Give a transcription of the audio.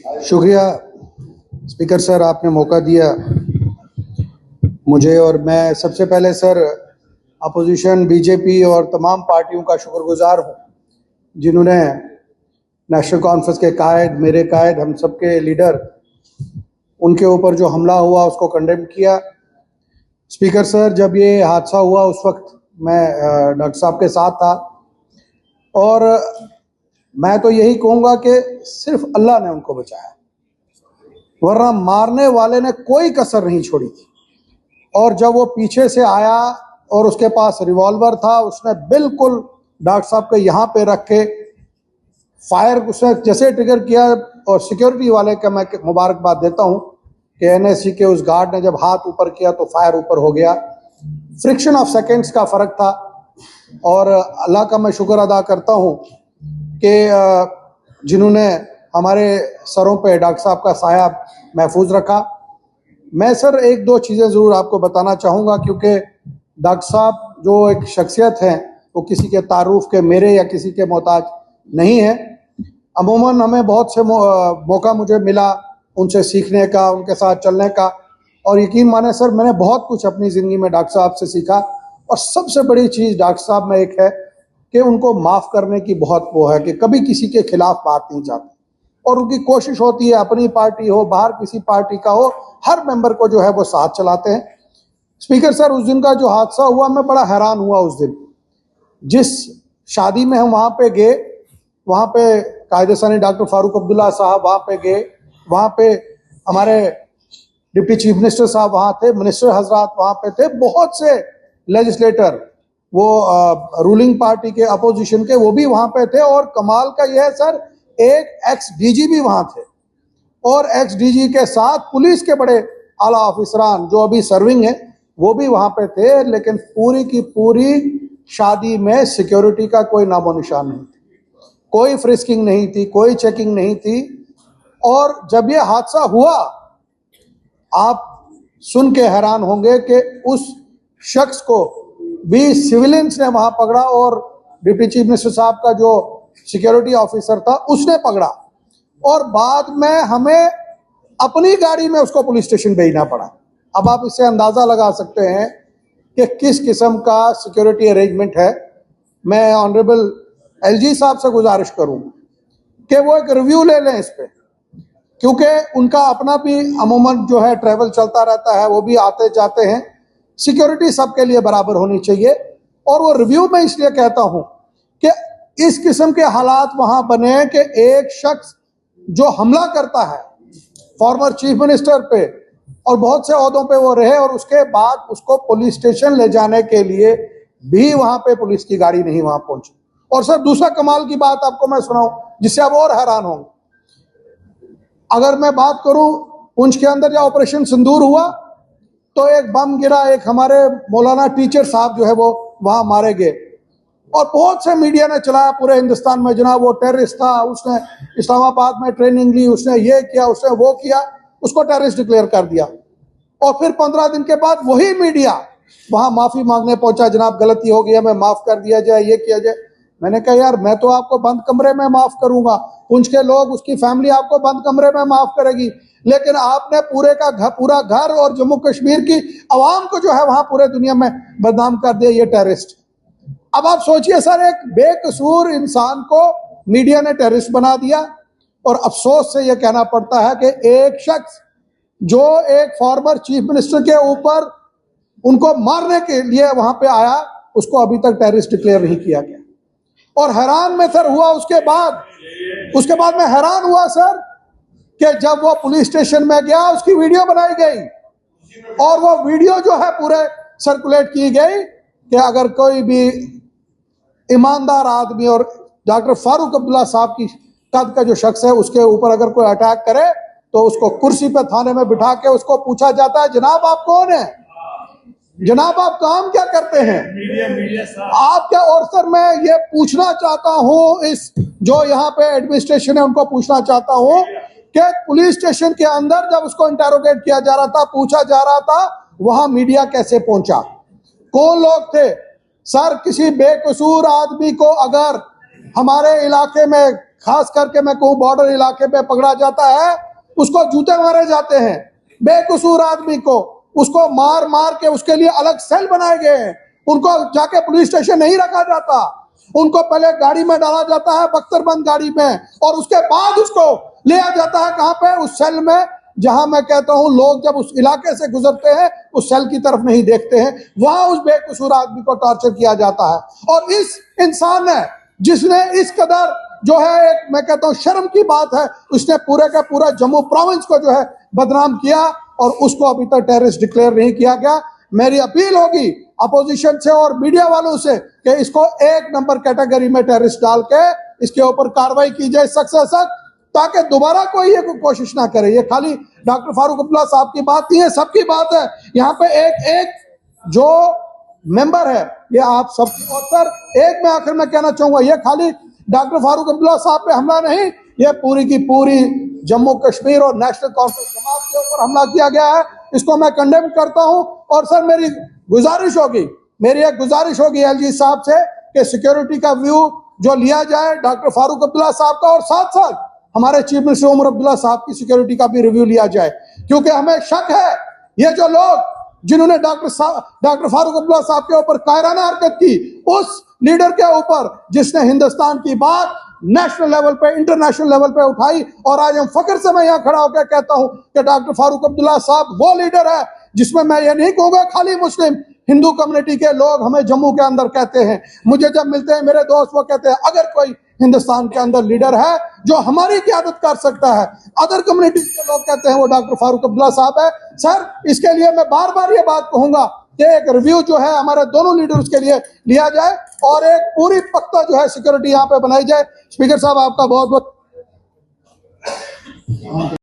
शुक्रिया speaker sir, आपने मौका दिया मुझे। और मैं सबसे पहले सर अपोजिशन बीजेपी और तमाम पार्टियों का शुक्रगुजार हूँ जिन्होंने नेशनल कॉन्फ्रेंस के कायद, मेरे कायद, हम सबके लीडर, उनके ऊपर जो हमला हुआ उसको कंडेम किया। स्पीकर सर, जब ये हादसा हुआ उस वक्त मैं डॉक्टर साहब के साथ था और मैं तो यही कहूँगा कि सिर्फ अल्लाह ने उनको बचाया, वरना मारने वाले ने कोई कसर नहीं छोड़ी थी। और जब वो पीछे से आया और उसके पास रिवॉल्वर था, उसने बिल्कुल डॉक्टर साहब के यहाँ पे रख के फायर उसने जैसे ट्रिगर किया। और सिक्योरिटी वाले का मैं मुबारकबाद देता हूँ कि एनएसजी के उस गार्ड ने जब हाथ ऊपर किया तो फायर ऊपर हो गया। फ्रिक्शन ऑफ सेकेंड्स का फ़र्क था और अल्लाह का मैं शुक्र अदा करता हूँ कि जिन्होंने हमारे सरों पे डॉक्टर साहब का साया महफूज रखा। मैं सर एक दो चीज़ें ज़रूर आपको बताना चाहूँगा, क्योंकि डॉक्टर साहब जो एक शख्सियत हैं वो किसी के तारुफ के, मेरे या किसी के मोहताज नहीं है। अमूमन हमें बहुत से मौका मुझे मिला उनसे सीखने का, उनके साथ चलने का, और यकीन माने सर मैंने बहुत कुछ अपनी ज़िंदगी में डॉक्टर साहब से सीखा। और सबसे बड़ी चीज़ डॉक्टर साहब में एक है कि उनको माफ़ करने की बहुत वो है कि कभी किसी के खिलाफ बात नहीं चाहते, और उनकी कोशिश होती है अपनी पार्टी हो, बाहर किसी पार्टी का हो, हर मेंबर को जो है वो साथ चलाते हैं। स्पीकर सर, उस दिन का जो हादसा हुआ मैं बड़ा हैरान हुआ। उस दिन जिस शादी में हम वहाँ पे गए, वहाँ पे कायदे सानी डॉक्टर फारूक अब्दुल्ला साहब वहाँ पे गए, वहाँ पे हमारे डिप्टी चीफ मिनिस्टर साहब वहाँ थे, मिनिस्टर हजरात वहाँ पे थे, बहुत से लेजिस्लेटर वो रूलिंग पार्टी के, अपोजिशन के, वो भी वहाँ पे थे। और कमाल का यह है सर, एक एक्स डीजी भी वहाँ थे और एक्स डीजी के साथ पुलिस के बड़े आला ऑफिसरान जो अभी सर्विंग है वो भी वहाँ पे थे। लेकिन पूरी की पूरी शादी में सिक्योरिटी का कोई नामो निशान नहीं था, कोई फ्रिस्किंग नहीं थी, कोई चेकिंग नहीं थी। और जब ये हादसा हुआ, आप सुन के हैरान होंगे कि उस शख्स को भी सिविलियंस ने वहां पकड़ा और डिप्टी चीफ मिनिस्टर साहब का जो सिक्योरिटी ऑफिसर था उसने पकड़ा, और बाद में हमें अपनी गाड़ी में उसको पुलिस स्टेशन भेजना पड़ा। अब आप इससे अंदाजा लगा सकते हैं कि किस किस्म का सिक्योरिटी अरेंजमेंट है। मैं ऑनरेबल एलजी साहब से गुजारिश करूं कि वो एक रिव्यू ले लें इस पे, क्योंकि उनका अपना भी अमूमन जो है ट्रैवल चलता रहता है, वो भी आते जाते हैं। सिक्योरिटी सबके लिए बराबर होनी चाहिए। और वो रिव्यू में इसलिए कहता हूं कि इस किस्म के हालात वहां बने कि एक शख्स जो हमला करता है फॉर्मर चीफ मिनिस्टर पे, और बहुत से ओहदों पे वो रहे, और उसके बाद उसको पुलिस स्टेशन ले जाने के लिए भी वहां पे पुलिस की गाड़ी नहीं वहां पहुंची। और सर दूसरा कमाल की बात आपको मैं सुनाऊं जिससे आप और हैरान होंगे। अगर मैं बात करूं, पुंछ के अंदर जब ऑपरेशन सिंदूर हुआ तो एक बम गिरा, एक हमारे मौलाना टीचर साहब जो है वो वहां मारे गए, और बहुत से मीडिया ने चलाया पूरे हिंदुस्तान में, जनाब वो टेररिस्ट था, उसने इस्लामाबाद में ट्रेनिंग ली, उसने ये किया, उसने वो किया, उसको टेररिस्ट डिक्लेयर कर दिया। और फिर 15 दिन के बाद वही मीडिया वहां माफी मांगने पहुंचा, जनाब गलती हो गई, हमें माफ कर दिया जाए, ये किया जाए। मैंने कहा यार, मैं तो आपको बंद कमरे में माफ करूंगा, पुंछ के लोग, उसकी फैमिली आपको बंद कमरे में माफ करेगी, लेकिन आपने पूरा घर और जम्मू कश्मीर की आवाम को जो है वहां पूरे दुनिया में बदनाम कर दिया, ये टेररिस्ट। अब आप सोचिए सर, एक बेकसूर इंसान को मीडिया ने टेररिस्ट बना दिया। और अफसोस से यह कहना पड़ता है कि एक शख्स जो एक फॉर्मर चीफ मिनिस्टर के ऊपर उनको मारने के लिए वहां पे आया, उसको अभी तक टेररिस्ट डिक्लेयर नहीं किया गया। और हैरान में सर हुआ उसके बाद मैं हैरान हुआ सर कि जब वो पुलिस स्टेशन में गया, उसकी वीडियो बनाई गई, और वो वीडियो जो है पूरे सर्कुलेट की गई कि अगर कोई भी ईमानदार आदमी, और डॉक्टर फारूक अब्दुल्ला साहब की कद का जो शख्स है, उसके ऊपर अगर कोई अटैक करे तो उसको कुर्सी पे थाने में बिठा के उसको पूछा जाता है, जनाब आप कौन है, जनाब आप काम क्या करते हैं, आप क्या। और सर मैं ये पूछना चाहता हूं, इस जो यहाँ पे एडमिनिस्ट्रेशन है उनको पूछना चाहता हूं कि पुलिस स्टेशन के अंदर जब उसको इंटेरोगेट किया जा रहा था, पूछा जा रहा था, वहां मीडिया कैसे पहुंचा, कौन लोग थे। सर किसी बेकसूर आदमी को अगर हमारे इलाके में खास करके मैं कहूँ बॉर्डर इलाके पे पकड़ा जाता है, उसको जूते मारे जाते हैं। बेकसूर आदमी को उसको मार मार के उसके लिए अलग सेल बनाए गए हैं। उनको जाके पुलिस स्टेशन नहीं रखा जाता, उनको पहले गाड़ी में डाला जाता है, बख्तरबंद गाड़ी में, और उसके बाद उसको लिया जाता है कहां पे, उस सेल में जहां मैं कहता हूं लोग जब उस इलाके से गुजरते हैं उस सेल की तरफ नहीं देखते हैं, वहां उस बेकसूर आदमी को टॉर्चर किया जाता है। और इस इंसान ने जिसने इस कदर जो है, एक मैं कहता हूं शर्म की बात है, उसने पूरे का पूरा जम्मू प्रोविंस को जो है बदनाम किया और उसको अभी तक टेररिस्ट डिक्लेयर नहीं किया गया। मेरी अपील होगी अपोजिशन से और मीडिया वालों से कि इसको 1 नंबर कैटेगरी में टेररिस्ट डाल के इसके ऊपर कार्रवाई की जाए सख्त से सख्त, ताकि दोबारा कोई ये कोशिश ना करे। ये खाली डॉक्टर फारूक अब्दुल्ला साहब की बात नहीं है, सबकी बात है। यहाँ पे एक एक जो मेंबर है ये आप सब। और सर एक मैं आखिर में कहना चाहूंगा, ये खाली डॉक्टर फारूक अब्दुल्ला साहब पे हमला नहीं, ये पूरी की पूरी जम्मू कश्मीर और नेशनल कॉन्फ्रेंस जमात के ऊपर हमला किया गया है। इसको मैं कंडेम करता हूं। और सर मेरी एक गुजारिश होगी एलजी साहब से कि सिक्योरिटी का व्यू जो लिया जाए डॉक्टर फारूक अब्दुल्ला साहब का, और साथ साथ हमारे चीफ मिनिस्टर उमर अब्दुल्ला साहब की सिक्योरिटी का भी रिव्यू लिया जाए, क्योंकि हमें शक है ये जो लोग जिन्होंने डॉक्टर फारूक अब्दुल्ला साहब के ऊपर कायराना हरकत की, उस लीडर के ऊपर जिसने हिंदुस्तान की बात नेशनल लेवल पे इंटरनेशनल लेवल पे उठाई, और आज हम फख्र से मैं यहाँ खड़ा होकर कहता हूं कि डॉक्टर फारूक अब्दुल्ला साहब वो लीडर है जिसमें मैं ये नहीं कहूंगा खाली मुस्लिम हिंदू कम्युनिटी के लोग हमें जम्मू के अंदर कहते हैं, मुझे जब मिलते हैं मेरे दोस्त वो कहते हैं अगर कोई हिंदुस्तान के अंदर लीडर है जो हमारी क़यादत कर सकता है, अदर कम्युनिटी के लोग कहते हैं वो डॉक्टर फारूक अब्दुल्ला साहब है। सर इसके लिए मैं बार बार ये बात कहूंगा कि एक रिव्यू जो है हमारे दोनों लीडर्स के लिए लिया जाए और एक पूरी पक्का जो है सिक्योरिटी यहाँ पे बनाई जाए। स्पीकर साहब आपका बहुत बहुत